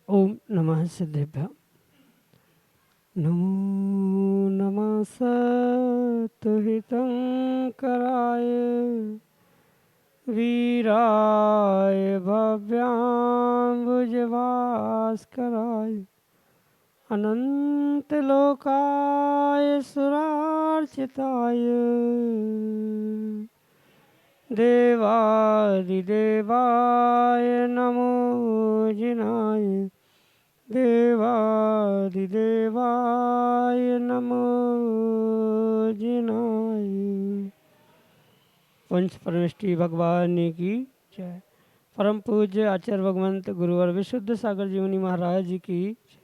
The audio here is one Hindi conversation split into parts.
ओम नमः सिद्धेभ्य। नमो नमः सत्तुहितं कराय वीराय भव्याम्बुजभास्कराय अनंतलोकाय सुरार्चिताय देवादिदेवाय नमो जिनाय देवादिदेवाय नमो जिनाय। पंच परमेष्टि भगवान की जय। परम पूज्य आचार्य भगवंत गुरुवर विशुद्ध सागर जी मुनि महाराज जी की जय।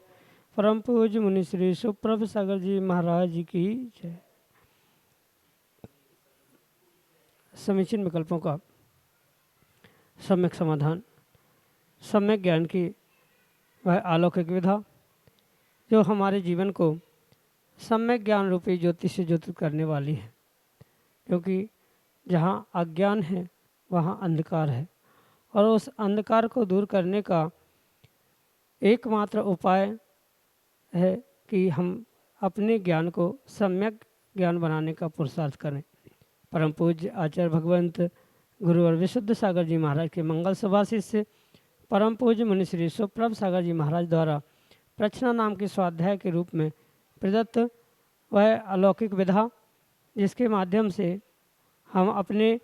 परम पूज्य मुनि श्री सुप्रभ सागर जी महाराज जी की जय। समीचीन विकल्पों का सम्यक समाधान। सम्यक ज्ञान की वह अलौकिक विधा जो हमारे जीवन को सम्यक ज्ञान रूपी ज्योति से ज्योतित करने वाली है, क्योंकि जहाँ अज्ञान है वहाँ अंधकार है और उस अंधकार को दूर करने का एकमात्र उपाय है कि हम अपने ज्ञान को सम्यक ज्ञान बनाने का पुरुषार्थ करें। परम पूज्य आचार्य भगवंत गुरुवर विशुद्ध सागर जी महाराज के मंगल सुभाषित से परम पूज्य मुनि श्री सुप्रभ सागर जी महाराज द्वारा प्रश्ना नाम के स्वाध्याय के रूप में प्रदत्त वह अलौकिक विधा जिसके माध्यम से हम अपने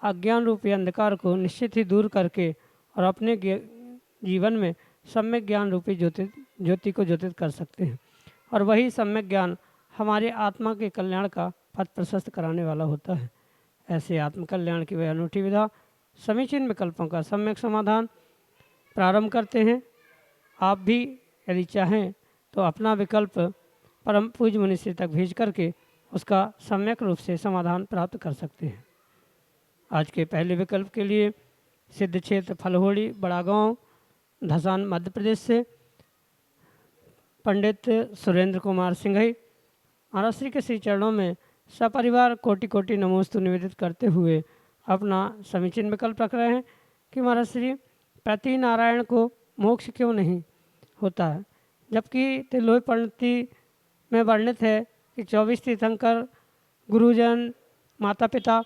अज्ञान रूपी अंधकार को निश्चित ही दूर करके और अपने जीवन में सम्यक ज्ञान रूपी ज्योति को ज्योतित कर सकते हैं, और वही सम्यक ज्ञान हमारे आत्मा के कल्याण का पथ प्रशस्त कराने वाला होता है। ऐसे आत्मकल्याण की वह अनूठी विधा समीचीन विकल्पों का सम्यक समाधान प्रारंभ करते हैं। आप भी यदि चाहें तो अपना विकल्प परम पूज्य मुनिश्री तक भेज करके उसका सम्यक रूप से समाधान प्राप्त कर सकते हैं। आज के पहले विकल्प के लिए सिद्ध क्षेत्र फलहोड़ी बड़ा गाँव धसान मध्य प्रदेश से पंडित सुरेंद्र कुमार सिंघई महाराज श्री के श्री चरणों में सपरिवार कोटि कोटि नमोस्तु निवेदित करते हुए अपना समीचीन विकल्प रख रहे हैं कि महाराज श्री प्रति नारायण को मोक्ष क्यों नहीं होता है, जबकि तिलोई पंक्ति में वर्णित है कि 24 तीर्थंकर गुरुजन माता पिता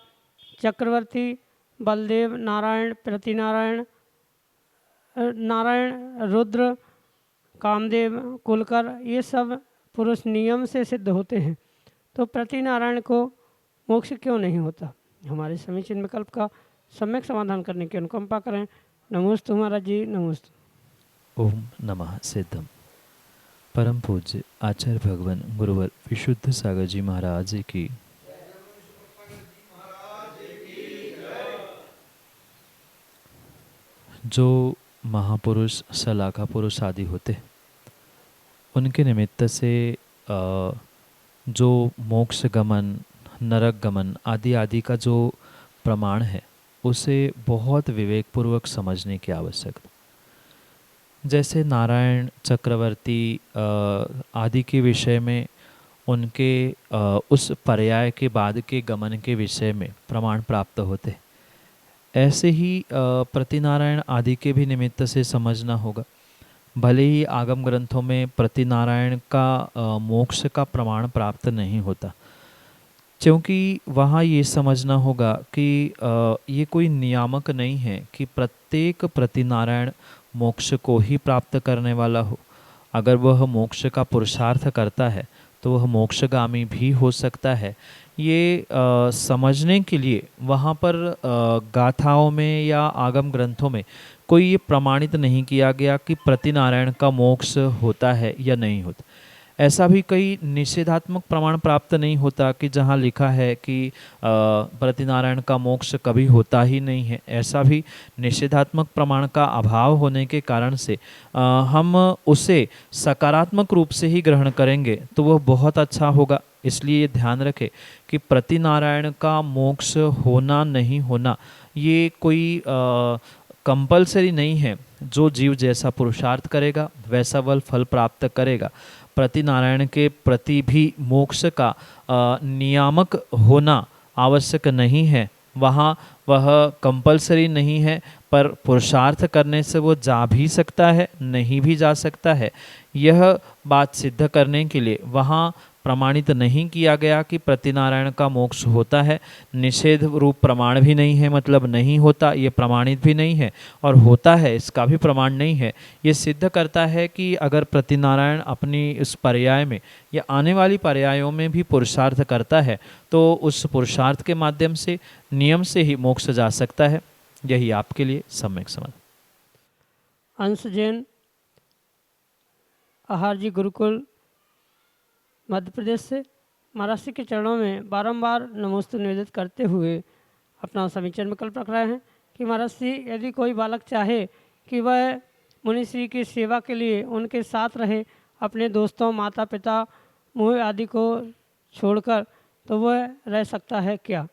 चक्रवर्ती बलदेव नारायण प्रति नारायण नारायण रुद्र कामदेव कुलकर ये सब पुरुष नियम से सिद्ध होते हैं, तो प्रति नारायण को मोक्ष क्यों नहीं होता। हमारे समीचीन विकल्प का सम्यक समाधान करने की अनुकंपा करें। नमोस्तु महाराज जी, नमोस्तु। ओम नमः सिद्धम। परम पूज्य आचार्य भगवान गुरुवर विशुद्ध सागर जी महाराज की जो महापुरुष सलाका पुरुष आदि होते उनके निमित्त से जो मोक्ष गमन नरक गमन आदि आदि का जो प्रमाण है उसे बहुत विवेकपूर्वक समझने की आवश्यकता। जैसे नारायण चक्रवर्ती आदि के विषय में उनके उस पर्याय के बाद के गमन के विषय में प्रमाण प्राप्त होते, ऐसे ही प्रतिनारायण आदि के भी निमित्त से समझना होगा। भले ही आगम ग्रंथों में प्रतिनारायण का मोक्ष का प्रमाण प्राप्त नहीं होता, क्योंकि वहाँ ये समझना होगा कि ये कोई नियामक नहीं है कि प्रत्येक प्रतिनारायण मोक्ष को ही प्राप्त करने वाला हो। अगर वह मोक्ष का पुरुषार्थ करता है तो वह मोक्षगामी भी हो सकता है। ये समझने के लिए वहाँ पर गाथाओं में या आगम ग्रंथों में कोई ये प्रमाणित नहीं किया गया कि प्रतिनारायण का मोक्ष होता है या नहीं होता। ऐसा भी कई निषेधात्मक प्रमाण प्राप्त नहीं होता कि जहाँ लिखा है कि प्रतिनारायण का मोक्ष कभी होता ही नहीं है। ऐसा भी निषेधात्मक प्रमाण का अभाव होने के कारण से हम उसे सकारात्मक रूप से ही ग्रहण करेंगे तो वह बहुत अच्छा होगा। इसलिए ये ध्यान रखें कि प्रतिनारायण का मोक्ष होना नहीं होना ये कोई कंपलसरी नहीं है। जो जीव जैसा पुरुषार्थ करेगा वैसा वह फल प्राप्त करेगा। प्रतिनारायण के प्रति भी मोक्ष का नियामक होना आवश्यक नहीं है। वहाँ वह कंपलसरी नहीं है, पर पुरुषार्थ करने से वो जा भी सकता है, नहीं भी जा सकता है। यह बात सिद्ध करने के लिए वहाँ प्रमाणित नहीं किया गया कि प्रतिनारायण का मोक्ष होता है। निषेध रूप प्रमाण भी नहीं है, मतलब नहीं होता, ये प्रमाणित भी नहीं है, और होता है इसका भी प्रमाण नहीं है। ये सिद्ध करता है कि अगर प्रतिनारायण अपनी इस पर्याय में या आने वाली पर्यायों में भी पुरुषार्थ करता है तो उस पुरुषार्थ के माध्यम से नियम से ही मोक्ष जा सकता है। यही आपके लिए सम्यक समझ। अंश जैन, आहार जी गुरुकुल, मध्य प्रदेश से महाराज जी के चरणों में बारंबार नमोस्तु निवेदित करते हुए अपना समीचीन विकल्प रख रहे हैं कि महाराज जी, यदि कोई बालक चाहे कि वह मुनि श्री की सेवा के लिए उनके साथ रहे, अपने दोस्तों, माता पिता, मोह आदि को छोड़कर, तो वह रह सकता है क्या?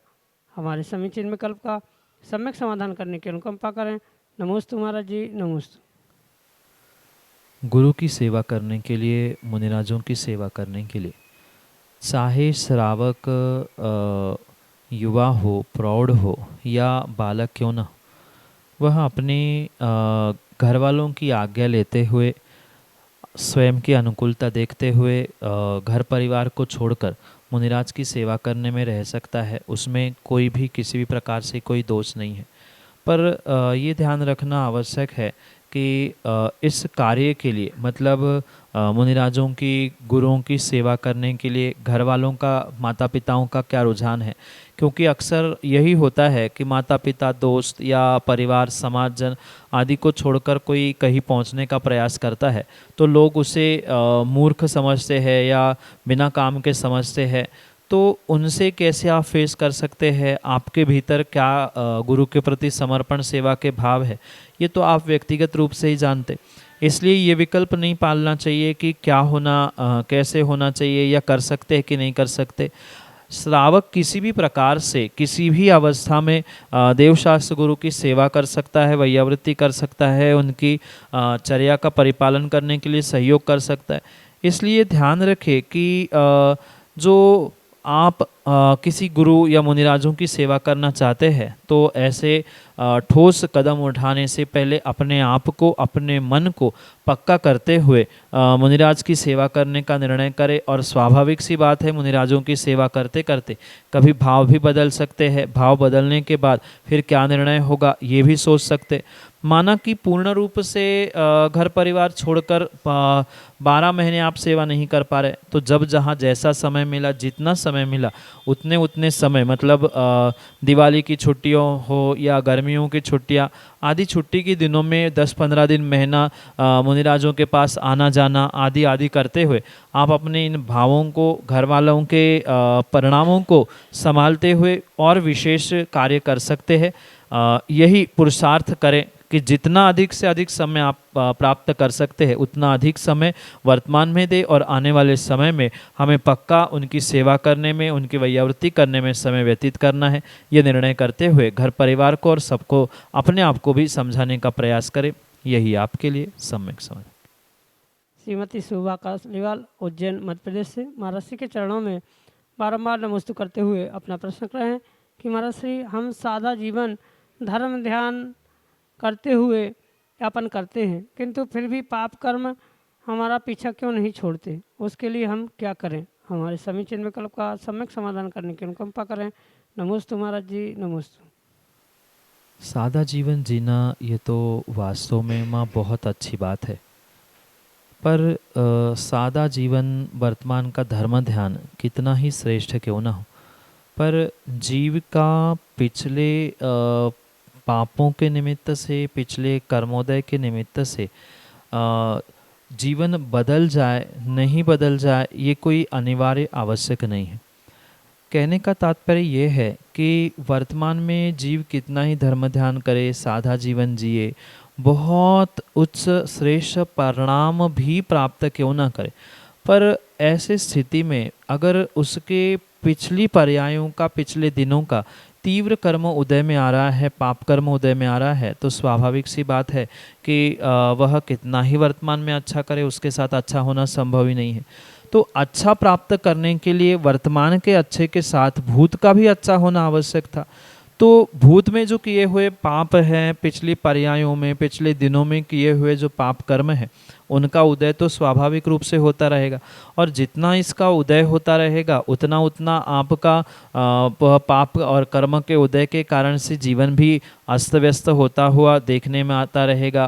हमारे समीचीन विकल्प का सम्यक समाधान करने की अनुकंपा करें। नमोस्तु महाराज जी, नमोस्तु। गुरु की सेवा करने के लिए, मुनिराजों की सेवा करने के लिए, चाहे श्रावक युवा हो, प्रौढ़ हो या बालक क्यों ना, वह अपने घर वालों की आज्ञा लेते हुए, स्वयं की अनुकूलता देखते हुए घर परिवार को छोड़कर मुनिराज की सेवा करने में रह सकता है। उसमें कोई भी किसी भी प्रकार से कोई दोष नहीं है। पर ये ध्यान रखना आवश्यक है कि इस कार्य के लिए, मतलब मुनिराजों की, गुरुओं की सेवा करने के लिए घर वालों का, माता पिताओं का क्या रुझान है। क्योंकि अक्सर यही होता है कि माता पिता, दोस्त या परिवार, समाजजन आदि को छोड़कर कोई कहीं पहुंचने का प्रयास करता है तो लोग उसे मूर्ख समझते हैं या बिना काम के समझते हैं। तो उनसे कैसे आप फेस कर सकते हैं, आपके भीतर क्या गुरु के प्रति समर्पण सेवा के भाव है, ये तो आप व्यक्तिगत रूप से ही जानते। इसलिए ये विकल्प नहीं पालना चाहिए कि क्या होना, कैसे होना चाहिए या कर सकते हैं कि नहीं कर सकते। श्रावक किसी भी प्रकार से, किसी भी अवस्था में देवशास्त्र गुरु की सेवा कर सकता है, वैयावृत्ति कर सकता है, उनकी चर्या का परिपालन करने के लिए सहयोग कर सकता है। इसलिए ध्यान रखें कि जो आप किसी गुरु या मुनिराजों की सेवा करना चाहते हैं तो ऐसे ठोस कदम उठाने से पहले अपने आप को, अपने मन को पक्का करते हुए मुनिराज की सेवा करने का निर्णय करें। और स्वाभाविक सी बात है, मुनिराजों की सेवा करते करते कभी भाव भी बदल सकते हैं। भाव बदलने के बाद फिर क्या निर्णय होगा ये भी सोच सकते। माना कि पूर्ण रूप से घर परिवार छोड़कर 12 महीने आप सेवा नहीं कर पा रहे, तो जब जहाँ जैसा समय मिला, जितना समय मिला उतने समय, मतलब दिवाली की छुट्टियों हो या गर्मियों की छुट्टियाँ आदि छुट्टी के दिनों में 10-15 दिन, महीना मुनिराजों के पास आना जाना आदि आदि करते हुए आप अपने इन भावों को, घर वालों के परिणामों को संभालते हुए और विशेष कार्य कर सकते हैं। यही पुरुषार्थ करें कि जितना अधिक से अधिक समय आप प्राप्त कर सकते हैं उतना अधिक समय वर्तमान में दे, और आने वाले समय में हमें पक्का उनकी सेवा करने में, उनकी वैयावृत्ति करने में समय व्यतीत करना है। ये निर्णय करते हुए घर परिवार को और सबको, अपने आप को भी समझाने का प्रयास करें। यही आपके लिए सम्यक समझ। श्रीमती शोभा कासलीवाल, उज्जैन, मध्य प्रदेश से महाराज श्री के चरणों में बारंबार नमोस्तु करते हुए अपना प्रश्न कर रहे हैं कि महाराज श्री, हम सादा जीवन, धर्म ध्यान करते हुए यापन करते हैं, किंतु फिर भी पाप कर्म हमारा पीछा क्यों नहीं छोड़ते, उसके लिए हम क्या करें? हमारे समीचीन विकल्प का सम्यक समाधान करने की अनुकंपा करें। नमोस्तु महाराज जी, नमोस्तु। सादा जीवन जीना ये तो वास्तव में माँ बहुत अच्छी बात है, पर सादा जीवन, वर्तमान का धर्म ध्यान कितना ही श्रेष्ठ क्यों ना हो, पर जीव का पिछले पापों के निमित्त से, पिछले कर्मोदय के निमित्त से जीवन बदल जाए नहीं बदल जाए ये कोई अनिवार्य आवश्यक नहीं है। कहने का तात्पर्य ये है कि वर्तमान में जीव कितना ही धर्म ध्यान करे, सादा जीवन जिए, बहुत उच्च श्रेष्ठ परिणाम भी प्राप्त क्यों ना करे, पर ऐसे स्थिति में अगर उसके पिछली पर्यायों का, पिछले दिनों का तीव्र कर्म उदय में आ रहा है, पाप कर्म उदय में आ रहा है, तो स्वाभाविक सी बात है कि वह कितना ही वर्तमान में अच्छा करे उसके साथ अच्छा होना संभव ही नहीं है। तो अच्छा प्राप्त करने के लिए वर्तमान के अच्छे के साथ भूत का भी अच्छा होना आवश्यक था। तो भूत में जो किए हुए पाप हैं, पिछली पर्यायों में, पिछले दिनों में किए हुए जो पाप कर्म हैं, उनका उदय तो स्वाभाविक रूप से होता रहेगा, और जितना इसका उदय होता रहेगा उतना उतना आपका पाप और कर्म के उदय के कारण से जीवन भी अस्त व्यस्त होता हुआ देखने में आता रहेगा।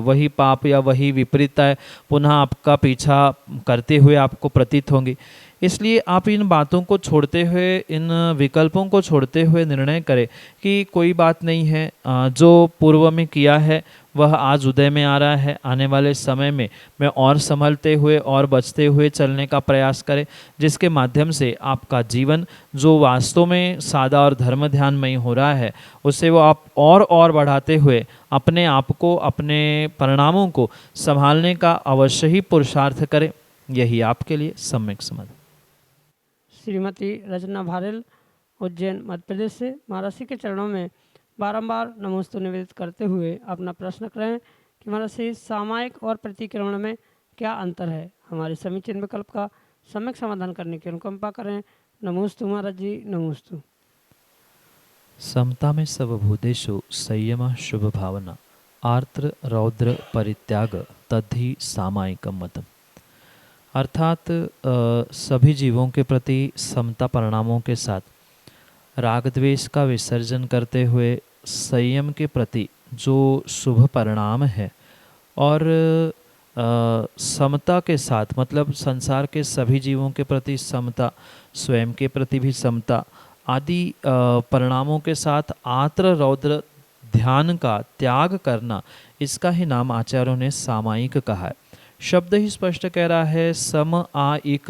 वही पाप या वही विपरीतताएं पुनः आपका पीछा करते हुए आपको प्रतीत होंगी। इसलिए आप इन बातों को छोड़ते हुए, इन विकल्पों को छोड़ते हुए निर्णय करें कि कोई बात नहीं है, जो पूर्व में किया है वह आज उदय में आ रहा है, आने वाले समय में मैं और संभलते हुए और बचते हुए चलने का प्रयास करें, जिसके माध्यम से आपका जीवन जो वास्तव में सादा और धर्म ध्यानमय हो रहा है उसे वो आप और बढ़ाते हुए अपने आप को, अपने परिणामों को संभालने का अवश्य ही पुरुषार्थ करें। यही आपके लिए सम्यक समाधान। श्रीमती रचना भारेल, उज्जैन, मध्य प्रदेश से महर्षि के चरणों में बारंबार नमोस्तु निवेदित करते हुए अपना प्रश्न करें कि महर्षि, सामायिक और प्रतिक्रमण में क्या अंतर है? हमारे समीचीन विकल्प का सम्यक समाधान करने की अनुकंपा करें। नमोस्तु महाराज जी, नमोस्तु। समता में सर्वभूतेषु संयम शुभ भावना, आर्द्र रौद्र परित्याग तद्धि सामायिकम मतम। अर्थात सभी जीवों के प्रति समता परिणामों के साथ राग द्वेष का विसर्जन करते हुए संयम के प्रति जो शुभ परिणाम है, और समता के साथ मतलब संसार के सभी जीवों के प्रति समता, स्वयं के प्रति भी समता आदि परिणामों के साथ आर्द्र रौद्र ध्यान का त्याग करना, इसका ही नाम आचार्यों ने सामायिक कहा है। शब्द ही स्पष्ट कह रहा है, सम आ एक,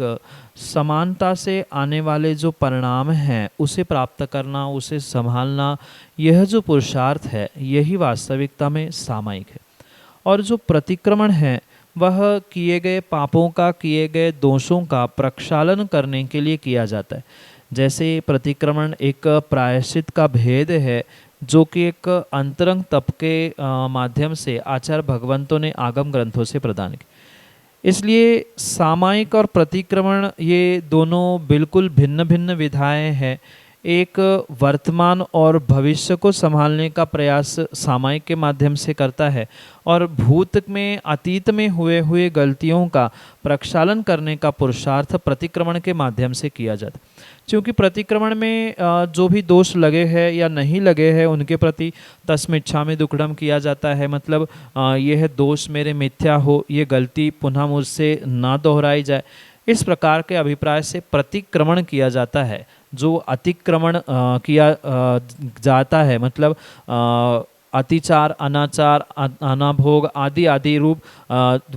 समानता से आने वाले जो परिणाम हैं उसे प्राप्त करना, उसे संभालना, यह जो पुरुषार्थ है यही वास्तविकता में सामायिक है। और जो प्रतिक्रमण है वह किए गए पापों का, किए गए दोषों का प्रक्षालन करने के लिए किया जाता है। जैसे प्रतिक्रमण एक प्रायश्चित का भेद है जो कि एक अंतरंग तप के माध्यम से आचार्य भगवंतों ने आगम ग्रंथों से प्रदान की। इसलिए सामायिक और प्रतिक्रमण ये दोनों बिल्कुल भिन्न भिन्न विधाएं हैं। एक वर्तमान और भविष्य को संभालने का प्रयास सामायिक के माध्यम से करता है, और भूत में, अतीत में हुए हुए गलतियों का प्रक्षालन करने का पुरुषार्थ प्रतिक्रमण के माध्यम से किया जाता है। क्योंकि प्रतिक्रमण में जो भी दोष लगे हैं या नहीं लगे हैं उनके प्रति तस्मिच्छामि दुक्कडम किया जाता है। मतलब यह दोष मेरे मिथ्या हो, ये गलती पुनः मुझसे ना दोहराई जाए, इस प्रकार के अभिप्राय से प्रतिक्रमण किया जाता है। जो अतिक्रमण किया जाता है, मतलब अतिचार, अनाचार, अनाभोग आदि आदि रूप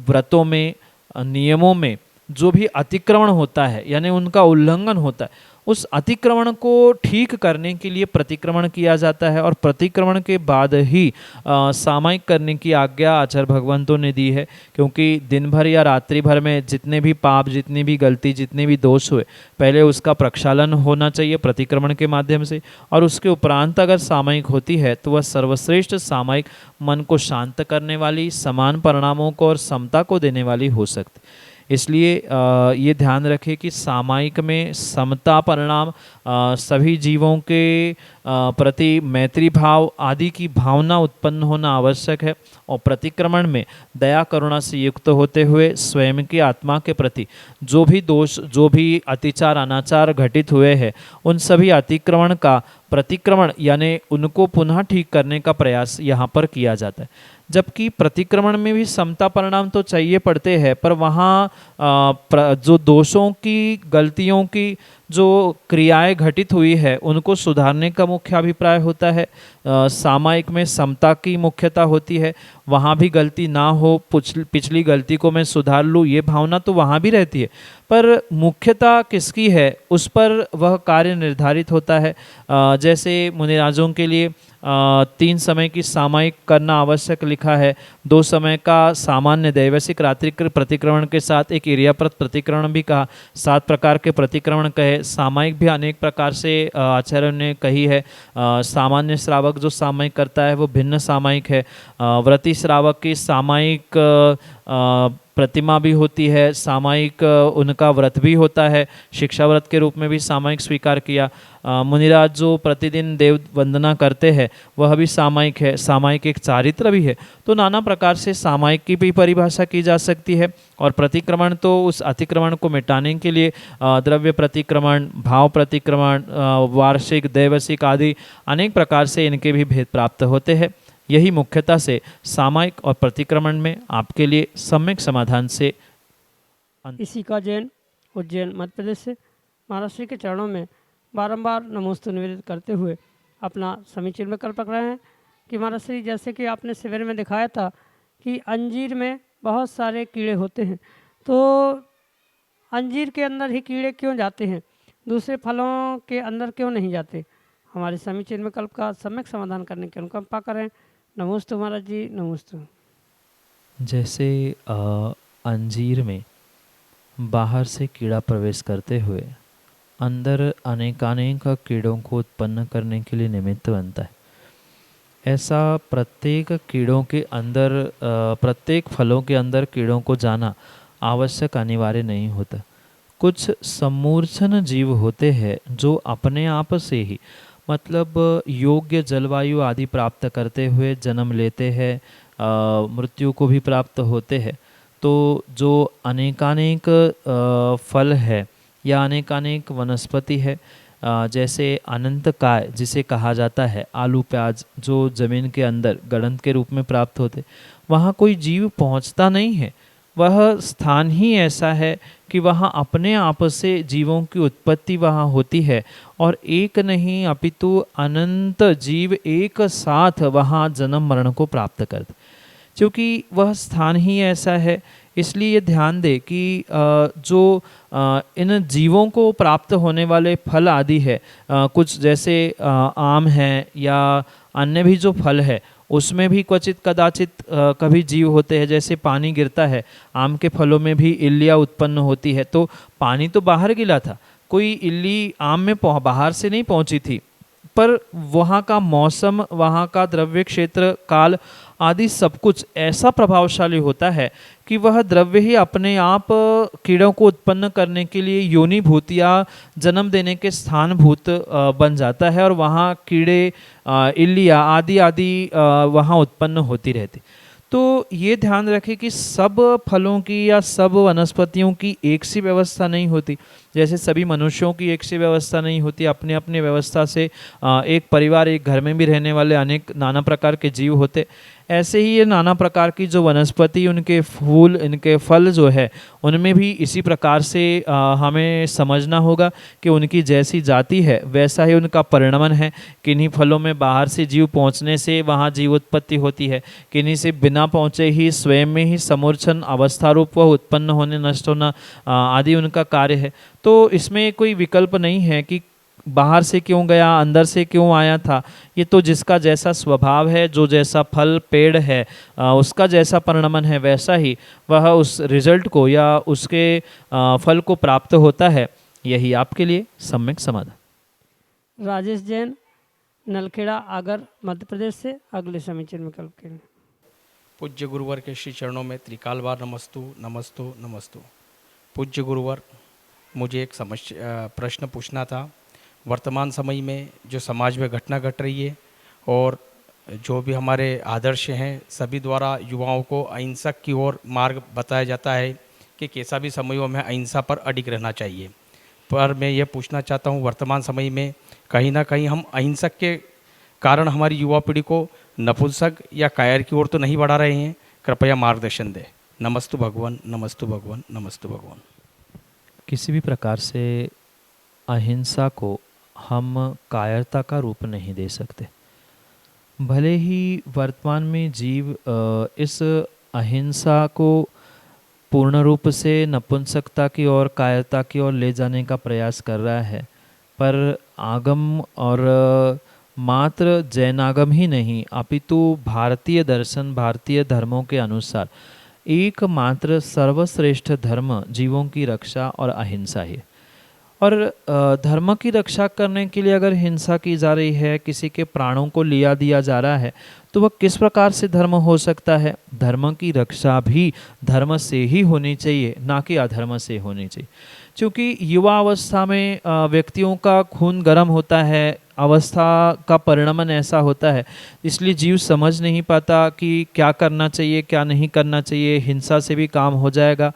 व्रतों में, नियमों में जो भी अतिक्रमण होता है यानी उनका उल्लंघन होता है, उस अतिक्रमण को ठीक करने के लिए प्रतिक्रमण किया जाता है। और प्रतिक्रमण के बाद ही सामायिक करने की आज्ञा आचार्य भगवंतों ने दी है। क्योंकि दिन भर या रात्रि भर में जितने भी पाप, जितनी भी गलती, जितने भी दोष हुए, पहले उसका प्रक्षालन होना चाहिए प्रतिक्रमण के माध्यम से, और उसके उपरांत अगर सामायिक होती है तो वह सर्वश्रेष्ठ सामायिक मन को शांत करने वाली, समान परिणामों को और समता को देने वाली हो सकती। इसलिए ये ध्यान रखें कि सामायिक में समता परिणाम, सभी जीवों के प्रति मैत्री भाव आदि की भावना उत्पन्न होना आवश्यक है, और प्रतिक्रमण में दया करुणा से युक्त होते हुए स्वयं की आत्मा के प्रति जो भी दोष, जो भी अतिचार अनाचार घटित हुए हैं, उन सभी अतिक्रमण का प्रतिक्रमण यानी उनको पुनः ठीक करने का प्रयास यहाँ पर किया जाता है। जबकि प्रतिक्रमण में भी समता परिणाम तो चाहिए पड़ते हैं, पर वहाँ जो दोषों की, गलतियों की जो क्रियाएं घटित हुई है उनको सुधारने का मुख्य अभिप्राय होता है। सामायिक में समता की मुख्यता होती है, वहाँ भी गलती ना हो, पिछली गलती को मैं सुधार लूँ, ये भावना तो वहाँ भी रहती है, पर मुख्यता किसकी है उस पर वह कार्य निर्धारित होता है। जैसे मुनिराजों के लिए 3 समय की सामायिक करना आवश्यक लिखा है, 2 समय का सामान्य दैवसिक रात्रिक प्रतिक्रमण के साथ एक इरियाप्रत प्रतिक्रमण भी कहा, 7 प्रकार के प्रतिक्रमण कहे, सामायिक भी अनेक प्रकार से आचार्यों ने कही है। सामान्य श्रावक जो सामायिक करता है वो भिन्न सामायिक है। व्रती श्रावक की सामायिक प्रतिमा भी होती है, सामायिक उनका व्रत भी होता है, शिक्षा व्रत के रूप में भी सामायिक स्वीकार किया। मुनिराज जो प्रतिदिन देव वंदना करते हैं वह भी सामायिक है, सामायिक एक चारित्र भी है। तो नाना प्रकार से सामायिक की भी परिभाषा की जा सकती है। और प्रतिक्रमण तो उस अतिक्रमण को मिटाने के लिए द्रव्य प्रतिक्रमण, भाव प्रतिक्रमण, वार्षिक, दैवसिक आदि अनेक प्रकार से इनके भी भेद प्राप्त होते हैं। यही मुख्यतः से सामायिक और प्रतिक्रमण में आपके लिए सम्यक समाधान से इसी का जैन उज्जैन मध्य प्रदेश से महाराज श्री के चरणों में बारंबार नमोस्तु निवेदित करते हुए अपना समीचीन विकल्प रख रहे हैं कि महाराज श्री, जैसे कि आपने शिविर में दिखाया था कि अंजीर में बहुत सारे कीड़े होते हैं, तो अंजीर के अंदर ही कीड़े क्यों जाते हैं, दूसरे फलों के अंदर क्यों नहीं जाते? हमारे समीचीन विकल्प का सम्यक समाधान करने की अनुकंपा करें। नमोस्तु महाराज जी, नमोस्तु। जैसे अंजीर में बाहर से कीड़ा प्रवेश करते हुए अंदर अनेकानेक कीड़ों को उत्पन्न करने के लिए निमित्त बनता है, ऐसा प्रत्येक कीड़ों के अंदर, प्रत्येक फलों के अंदर कीड़ों को जाना आवश्यक अनिवार्य नहीं होता। कुछ सम्मूर्छन जीव होते हैं जो अपने आप से ही, मतलब योग्य जलवायु आदि प्राप्त करते हुए जन्म लेते हैं, मृत्यु को भी प्राप्त होते हैं। तो जो अनेकानेक फल है या अनेकानेक वनस्पति है, जैसे अनंत काय जिसे कहा जाता है, आलू प्याज जो ज़मीन के अंदर गड़ंत के रूप में प्राप्त होते, वहाँ कोई जीव पहुँचता नहीं है। वह स्थान ही ऐसा है कि वहाँ अपने आप से जीवों की उत्पत्ति वहाँ होती है और एक नहीं अपितु अनंत जीव एक साथ वहाँ जन्म मरण को प्राप्त करते, क्योंकि वह स्थान ही ऐसा है। इसलिए ये ध्यान दे कि जो इन जीवों को प्राप्त होने वाले फल आदि है, कुछ जैसे आम है या अन्य भी जो फल है, उसमें भी क्वचित कदाचित कभी जीव होते हैं। जैसे पानी गिरता है, आम के फलों में भी इल्लियाँ उत्पन्न होती है, तो पानी तो बाहर गिरा था, कोई इल्ली आम में बाहर से नहीं पहुंची थी, पर वहाँ का मौसम, वहाँ का द्रव्य क्षेत्र, काल आदि सब कुछ ऐसा प्रभावशाली होता है कि वह द्रव्य ही अपने आप कीड़ों को उत्पन्न करने के लिए योनिभूत या जन्म देने के स्थानभूत बन जाता है और वहाँ कीड़े, इल्लियाँ आदि आदि वहाँ उत्पन्न होती रहती। तो ये ध्यान रखें कि सब फलों की या सब वनस्पतियों की एक सी व्यवस्था नहीं होती। जैसे सभी मनुष्यों की एक सी व्यवस्था नहीं होती, अपने अपने व्यवस्था से एक परिवार, एक घर में भी रहने वाले अनेक नाना प्रकार के जीव होते। ऐसे ही ये नाना प्रकार की जो वनस्पति, उनके फूल, इनके फल जो है, उनमें भी इसी प्रकार से हमें समझना होगा कि उनकी जैसी जाति है वैसा ही उनका परिणमन है। किन्हीं फलों में बाहर से जीव पहुंचने से वहाँ जीव उत्पत्ति होती है, किन्हीं से बिना पहुँचे ही स्वयं में ही समूर्छन अवस्था रूप वह उत्पन्न होने, नष्ट होना आदि उनका कार्य है। तो इसमें कोई विकल्प नहीं है कि बाहर से क्यों गया, अंदर से क्यों आया था। ये तो जिसका जैसा स्वभाव है, जो जैसा फल पेड़ है, उसका जैसा परिणमन है, वैसा ही वह उस रिजल्ट को या उसके फल को प्राप्त होता है। यही आपके लिए सम्यक समाधान। राजेश जैन, नलखेड़ा आगर मध्य प्रदेश से अगले समीचीन विकल्प के लिए। पूज्य गुरुवर के श्री चरणों में त्रिकाल बार नमस्तु नमस्तु नमस्तु। पूज्य गुरुवर, मुझे एक प्रश्न पूछना था। वर्तमान समय में जो समाज में घटना घट रही है और जो भी हमारे आदर्श हैं, सभी द्वारा युवाओं को अहिंसक की ओर मार्ग बताया जाता है कि कैसा भी समय हो हमें अहिंसा पर अडिग रहना चाहिए। पर मैं ये पूछना चाहता हूँ, वर्तमान समय में कहीं ना कहीं हम अहिंसक के कारण हमारी युवा पीढ़ी को नपुंसक या कायर की ओर तो नहीं बढ़ा रहे हैं? कृपया मार्गदर्शन दें। नमस्तु भगवान, नमस्तु भगवान, नमस्तु भगवान। किसी भी प्रकार से अहिंसा को हम कायरता का रूप नहीं दे सकते। भले ही वर्तमान में जीव इस अहिंसा को पूर्ण रूप से नपुंसकता की ओर, कायरता की ओर ले जाने का प्रयास कर रहा है, पर आगम और मात्र जैनागम ही नहीं अपितु भारतीय दर्शन, भारतीय धर्मों के अनुसार एकमात्र सर्वश्रेष्ठ धर्म जीवों की रक्षा और अहिंसा है। और धर्म की रक्षा करने के लिए अगर हिंसा की जा रही है, किसी के प्राणों को लिया दिया जा रहा है, तो वह किस प्रकार से धर्म हो सकता है? धर्म की रक्षा भी धर्म से ही होनी चाहिए, ना कि अधर्म से होनी चाहिए। क्योंकि युवा अवस्था में व्यक्तियों का खून गर्म होता है, अवस्था का परिणमन ऐसा होता है, इसलिए जीव समझ नहीं पाता कि क्या करना चाहिए, क्या नहीं करना चाहिए। हिंसा से भी काम हो जाएगा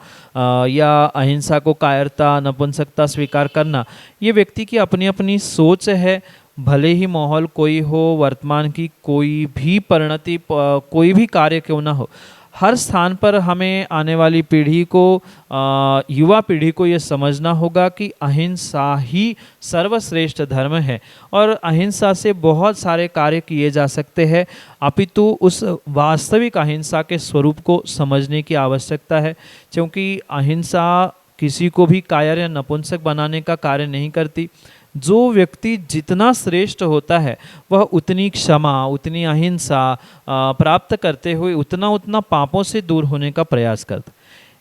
या अहिंसा को कायरता, नपुंसकता स्वीकार करना, ये व्यक्ति की अपनी अपनी सोच है। भले ही माहौल कोई हो, वर्तमान की कोई भी परिणति, कोई भी कार्य क्यों ना हो, हर स्थान पर हमें आने वाली पीढ़ी को, युवा पीढ़ी को ये समझना होगा कि अहिंसा ही सर्वश्रेष्ठ धर्म है और अहिंसा से बहुत सारे कार्य किए जा सकते हैं। अपितु उस वास्तविक अहिंसा के स्वरूप को समझने की आवश्यकता है, क्योंकि अहिंसा किसी को भी कायर या नपुंसक बनाने का कार्य नहीं करती। जो व्यक्ति जितना श्रेष्ठ होता है वह उतनी क्षमा, उतनी अहिंसा प्राप्त करते हुए उतना उतना पापों से दूर होने का प्रयास करता।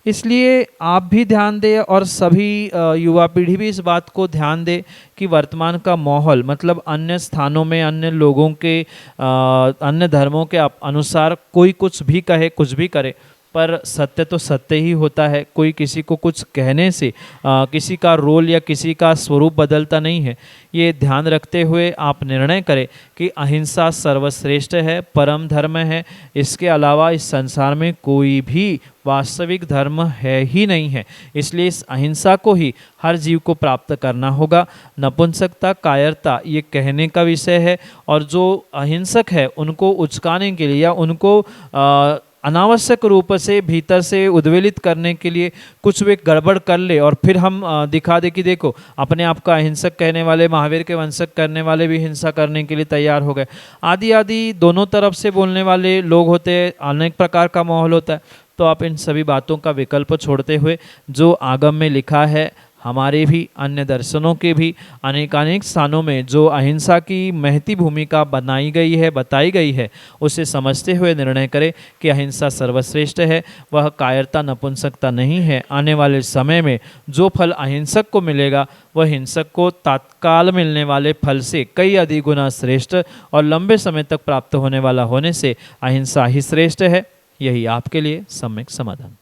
इसलिए आप भी ध्यान दें और सभी युवा पीढ़ी भी इस बात को ध्यान दे कि वर्तमान का माहौल, मतलब अन्य स्थानों में अन्य लोगों के अन्य धर्मों के अनुसार कोई कुछ भी कहे, कुछ भी करे, पर सत्य तो सत्य ही होता है। कोई किसी को कुछ कहने से किसी का रोल या किसी का स्वरूप बदलता नहीं है। ये ध्यान रखते हुए आप निर्णय करें कि अहिंसा सर्वश्रेष्ठ है, परम धर्म है। इसके अलावा इस संसार में कोई भी वास्तविक धर्म है ही नहीं है। इसलिए इस अहिंसा को ही हर जीव को प्राप्त करना होगा। नपुंसकता, कायरता ये कहने का विषय है, और जो अहिंसक है उनको उचकाने के लिए या उनको अनावश्यक रूप से भीतर से उद्वेलित करने के लिए कुछ वे गड़बड़ कर ले और फिर हम दिखा दे कि देखो अपने आप का अहिंसक कहने वाले, महावीर के वंशक करने वाले भी हिंसा करने के लिए तैयार हो गए, आदि आदि दोनों तरफ से बोलने वाले लोग होते हैं, अनेक प्रकार का माहौल होता है। तो आप इन सभी बातों का विकल्प छोड़ते हुए जो आगम में लिखा है, हमारे भी अन्य दर्शनों के भी अनेकानेक स्थानों में जो अहिंसा की महती भूमिका बनाई गई है, बताई गई है, उसे समझते हुए निर्णय करें कि अहिंसा सर्वश्रेष्ठ है, वह कायरता, नपुंसकता नहीं है। आने वाले समय में जो फल अहिंसक को मिलेगा वह हिंसक को तत्काल मिलने वाले फल से कई अधिक गुना श्रेष्ठ और लंबे समय तक प्राप्त होने वाला होने से अहिंसा ही श्रेष्ठ है। यही आपके लिए सम्यक समाधान।